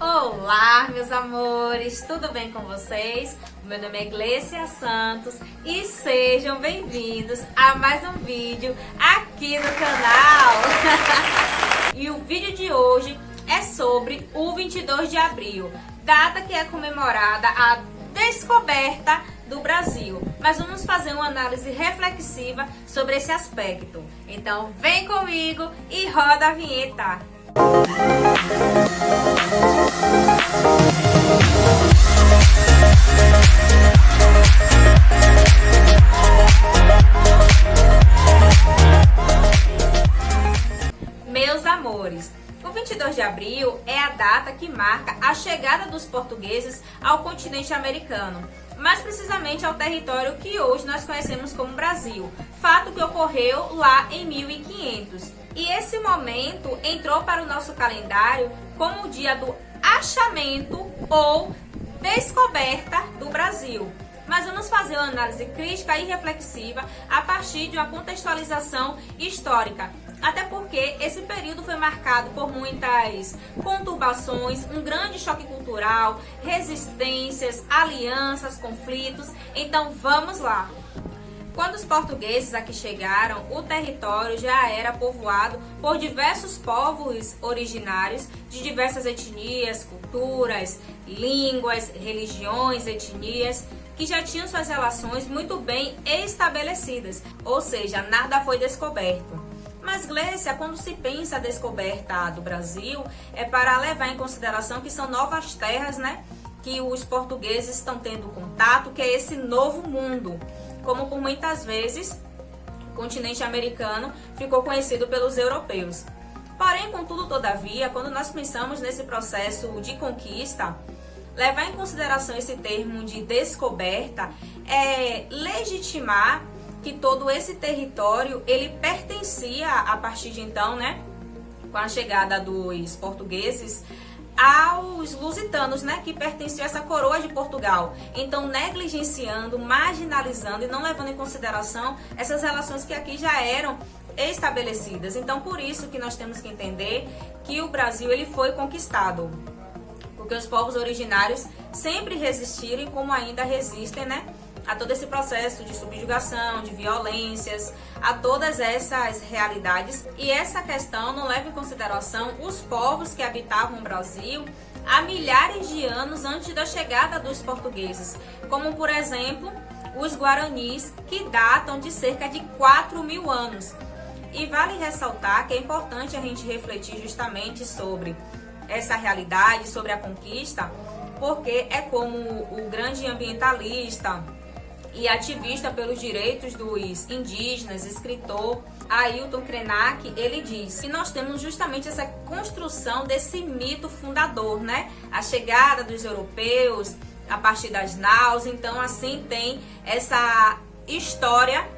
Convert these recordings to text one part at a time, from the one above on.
Olá, meus amores, tudo bem com vocês? O meu nome é Glécia Santos e sejam bem-vindos a mais um vídeo aqui no canal. E o vídeo de hoje é sobre o 22 de abril, data que é comemorada a descoberta do Brasil. Mas vamos fazer uma análise reflexiva sobre esse aspecto. Então vem comigo e roda a vinheta. Meus amores, o 22 de abril é a data que marca a chegada dos portugueses ao continente americano, mais precisamente ao território que hoje nós conhecemos como Brasil, fato que ocorreu lá em 1500. E esse momento entrou para o nosso calendário como o dia do achamento ou descoberta do Brasil. Mas vamos fazer uma análise crítica e reflexiva a partir de uma contextualização histórica. Até porque esse período foi marcado por muitas conturbações, um grande choque cultural, resistências, alianças, conflitos. Então vamos lá! Quando os portugueses aqui chegaram, o território já era povoado por diversos povos originários de diversas etnias, culturas, línguas, religiões, etnias, que já tinham suas relações muito bem estabelecidas, ou seja, nada foi descoberto. Mas, Glécia, quando se pensa a descoberta do Brasil, é para levar em consideração que são novas terras, né, que os portugueses estão tendo contato, que é esse novo mundo. Como por muitas vezes o continente americano ficou conhecido pelos europeus. Porém, contudo, todavia, quando nós pensamos nesse processo de conquista, levar em consideração esse termo de descoberta é legitimar que todo esse território ele pertencia a partir de então, né, com a chegada dos portugueses, aos lusitanos, né, que pertenciam a essa coroa de Portugal. Então, negligenciando, marginalizando e não levando em consideração essas relações que aqui já eram estabelecidas. Então, por isso que nós temos que entender que o Brasil ele foi conquistado, porque os povos originários sempre resistiram e como ainda resistem, né, a todo esse processo de subjugação, de violências, a todas essas realidades. E essa questão não leva em consideração os povos que habitavam o Brasil há milhares de anos antes da chegada dos portugueses, como, por exemplo, os guaranis, que datam de cerca de 4.000 anos. E vale ressaltar que é importante a gente refletir justamente sobre essa realidade, sobre a conquista, porque é como o grande ambientalista e ativista pelos direitos dos indígenas, escritor Ailton Krenak, ele diz que nós temos justamente essa construção desse mito fundador, né? A chegada dos europeus a partir das naus, então assim tem essa história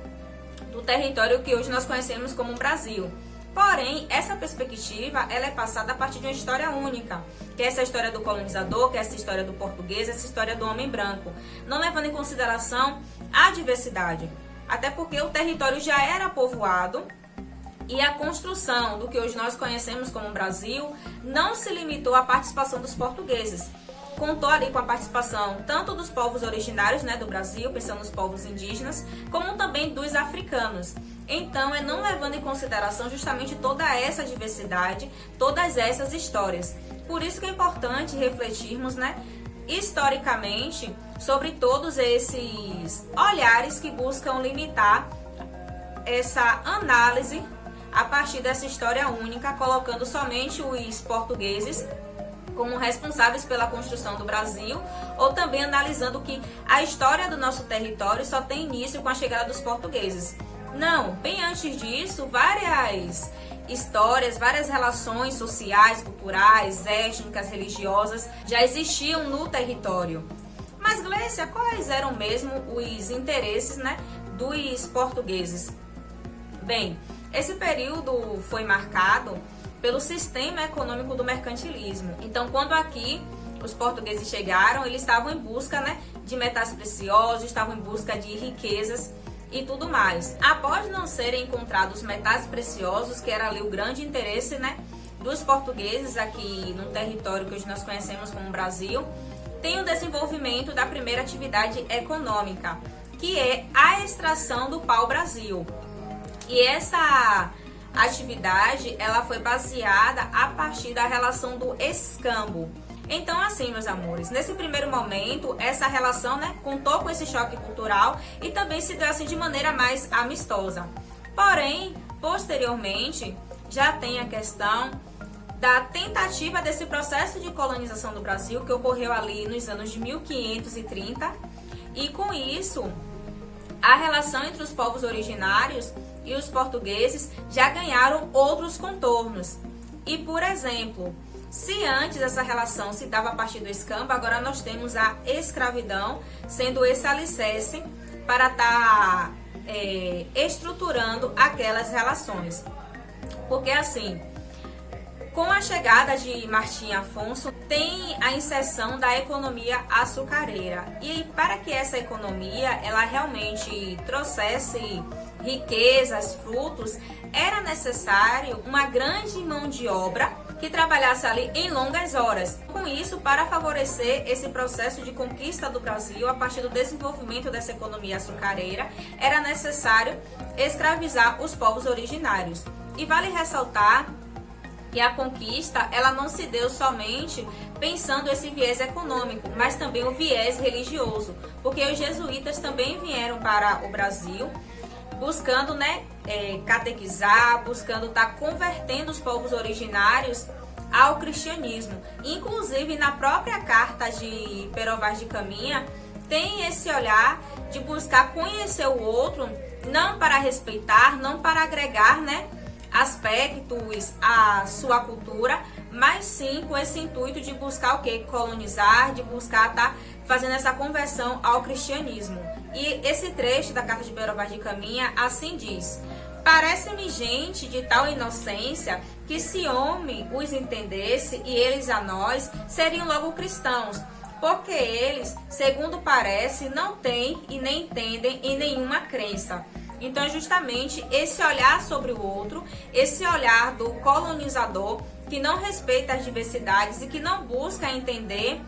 do território que hoje nós conhecemos como Brasil. Porém, essa perspectiva ela é passada a partir de uma história única, que é essa história do colonizador, que é essa história do português, essa história do homem branco, não levando em consideração a diversidade. Até porque o território já era povoado e a construção do que hoje nós conhecemos como Brasil não se limitou à participação dos portugueses. Contou ali com a participação tanto dos povos originários, né, do Brasil, pensando nos povos indígenas, como também dos africanos. Então, é não levando em consideração justamente toda essa diversidade, todas essas histórias. Por isso que é importante refletirmos, né, historicamente, sobre todos esses olhares que buscam limitar essa análise a partir dessa história única, colocando somente os portugueses como responsáveis pela construção do Brasil, ou também analisando que a história do nosso território só tem início com a chegada dos portugueses. Não, bem antes disso, várias histórias, várias relações sociais, culturais, étnicas, religiosas já existiam no território. Mas, Glécia, quais eram mesmo os interesses, né, dos portugueses? Bem, esse período foi marcado pelo sistema econômico do mercantilismo. Então, quando aqui os portugueses chegaram, eles estavam em busca, né, de metais preciosos, estavam em busca de riquezas e tudo mais. Após não serem encontrados metais preciosos, que era ali o grande interesse, né, dos portugueses aqui no território que hoje nós conhecemos como Brasil, tem o desenvolvimento da primeira atividade econômica, que é a extração do pau-brasil. E essa atividade, ela foi baseada a partir da relação do escambo. Então, assim, meus amores, nesse primeiro momento, essa relação, né, contou com esse choque cultural e também se deu assim de maneira mais amistosa. Porém, posteriormente, já tem a questão da tentativa desse processo de colonização do Brasil, que ocorreu ali nos anos de 1530, e com isso, a relação entre os povos originários e os portugueses já ganharam outros contornos. E, por exemplo, se antes essa relação se dava a partir do escambo, agora nós temos a escravidão sendo esse alicerce para estar estruturando aquelas relações. Porque assim, com a chegada de Martim Afonso, tem a inserção da economia açucareira. E para que essa economia ela realmente trouxesse riquezas, frutos, era necessário uma grande mão de obra que trabalhasse ali em longas horas. Com isso, para favorecer esse processo de conquista do Brasil, a partir do desenvolvimento dessa economia açucareira, era necessário escravizar os povos originários. E vale ressaltar que a conquista ela não se deu somente pensando esse viés econômico, mas também o viés religioso, porque os jesuítas também vieram para o Brasil buscando, catequizar, buscando estar convertendo os povos originários ao cristianismo. Inclusive, na própria carta de Pero Vaz de Caminha, tem esse olhar de buscar conhecer o outro, não para respeitar, não para agregar, aspectos à sua cultura, mas sim com esse intuito de buscar o quê? Colonizar, de buscar estar fazendo essa conversão ao cristianismo. E esse trecho da carta de Pero Vaz de Caminha assim diz: parece-me gente de tal inocência que se homem os entendesse e eles a nós, seriam logo cristãos, porque eles, segundo parece, não têm e nem entendem em nenhuma crença. Então, justamente esse olhar sobre o outro, esse olhar do colonizador que não respeita as diversidades e que não busca entender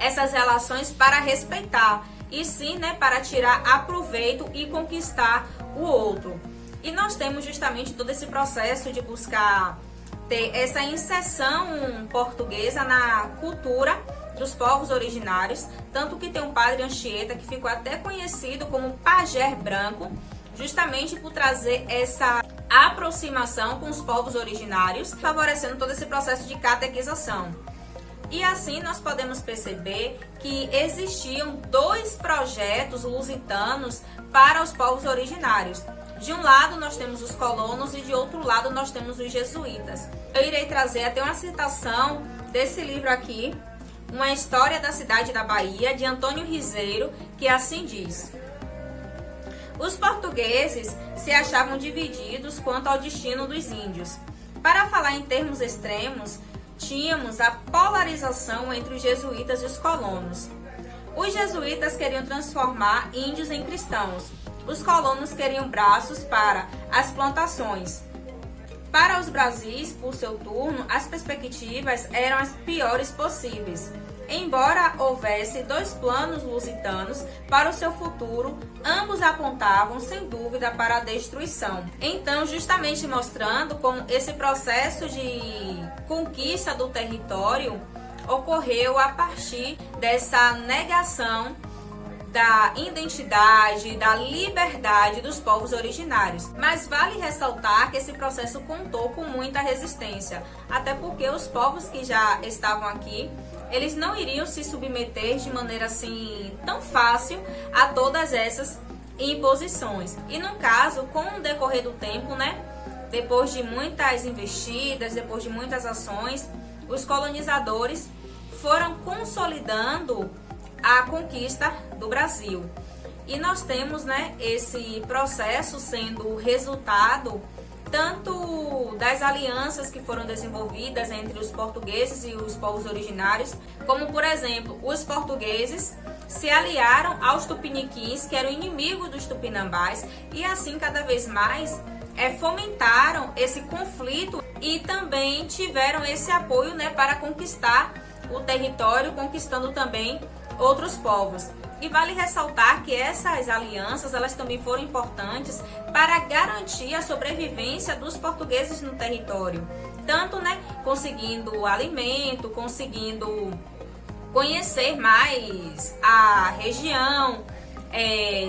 essas relações para respeitar, e sim, para tirar aproveito e conquistar o outro. E nós temos justamente todo esse processo de buscar ter essa inserção portuguesa na cultura dos povos originários, tanto que tem um padre Anchieta que ficou até conhecido como Pajé Branco, justamente por trazer essa aproximação com os povos originários, favorecendo todo esse processo de catequização. E assim nós podemos perceber que existiam dois projetos lusitanos para os povos originários. De um lado nós temos os colonos e de outro lado nós temos os jesuítas. Eu irei trazer até uma citação desse livro aqui, Uma História da Cidade da Bahia, de Antônio Rizeiro, que assim diz: os portugueses se achavam divididos quanto ao destino dos índios. Para falar em termos extremos, tínhamos a polarização entre os jesuítas e os colonos. Os jesuítas queriam transformar índios em cristãos. Os colonos queriam braços para as plantações. Para os Brasis, por seu turno, as perspectivas eram as piores possíveis. Embora houvesse dois planos lusitanos para o seu futuro, ambos apontavam, sem dúvida, para a destruição. Então, justamente mostrando como esse processo de conquista do território ocorreu a partir dessa negação da identidade, da liberdade dos povos originários. Mas vale ressaltar que esse processo contou com muita resistência, até porque os povos que já estavam aqui, eles não iriam se submeter de maneira assim tão fácil a todas essas imposições. E no caso, com o decorrer do tempo, depois de muitas investidas, depois de muitas ações, os colonizadores foram consolidando a conquista do Brasil. E nós temos, esse processo sendo resultado tanto das alianças que foram desenvolvidas entre os portugueses e os povos originários, como, por exemplo, os portugueses se aliaram aos tupiniquins, que eram inimigos dos tupinambás, e assim cada vez mais fomentaram esse conflito e também tiveram esse apoio, né, para conquistar o território, conquistando também outros povos. E vale ressaltar que essas alianças, elas também foram importantes para garantir a sobrevivência dos portugueses no território. Tanto, né, conseguindo alimento, conseguindo conhecer mais a região,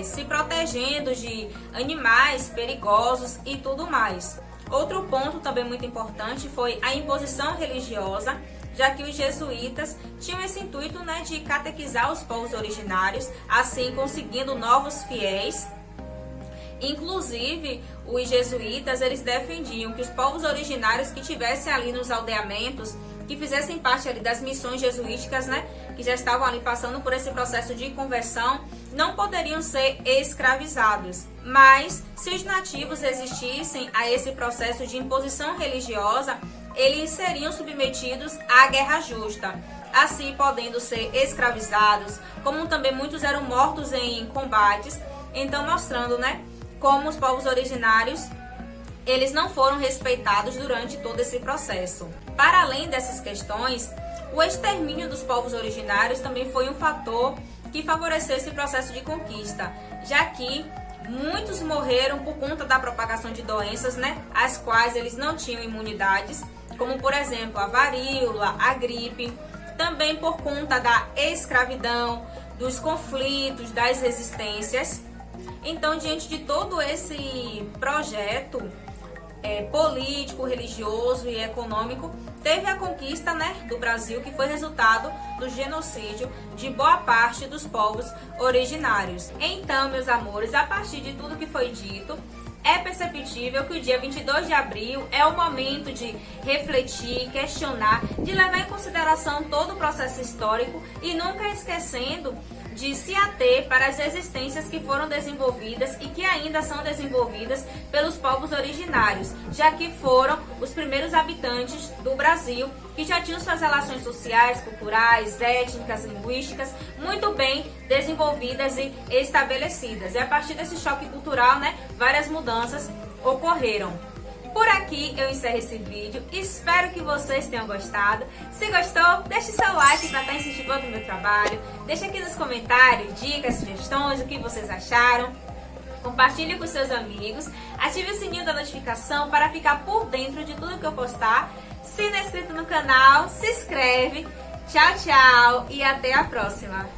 se protegendo de animais perigosos e tudo mais. Outro ponto também muito importante foi a imposição religiosa, já que os jesuítas tinham esse intuito, né, de catequizar os povos originários, assim conseguindo novos fiéis. Inclusive, os jesuítas, eles defendiam que os povos originários que tivessem ali nos aldeamentos, que fizessem parte ali das missões jesuíticas, né, que já estavam ali passando por esse processo de conversão, não poderiam ser escravizados. Mas, se os nativos resistissem a esse processo de imposição religiosa, eles seriam submetidos à guerra justa, assim podendo ser escravizados, como também muitos eram mortos em combates, então mostrando, né, como os povos originários, eles não foram respeitados durante todo esse processo. Para além dessas questões, o extermínio dos povos originários também foi um fator que favoreceu esse processo de conquista, já que muitos morreram por conta da propagação de doenças, né, às quais eles não tinham imunidades, como por exemplo a varíola, a gripe, também por conta da escravidão, dos conflitos, das resistências. Então, diante de todo esse projeto político, religioso e econômico, teve a conquista, né, do Brasil, que foi resultado do genocídio de boa parte dos povos originários. Então, meus amores, a partir de tudo que foi dito, é perceptível que o dia 22 de abril é o momento de refletir, questionar, de levar em consideração todo o processo histórico e nunca esquecendo de se ater para as existências que foram desenvolvidas e que ainda são desenvolvidas pelos povos originários, já que foram os primeiros habitantes do Brasil, que já tinham suas relações sociais, culturais, étnicas, linguísticas muito bem desenvolvidas e estabelecidas. E a partir desse choque cultural, né, várias mudanças ocorreram. Por aqui eu encerro esse vídeo, espero que vocês tenham gostado. Se gostou, deixe seu like para estar incentivando o meu trabalho. Deixe aqui nos comentários dicas, sugestões, o que vocês acharam. Compartilhe com seus amigos, ative o sininho da notificação para ficar por dentro de tudo que eu postar. Se não é inscrito no canal, se inscreve. Tchau, tchau e até a próxima!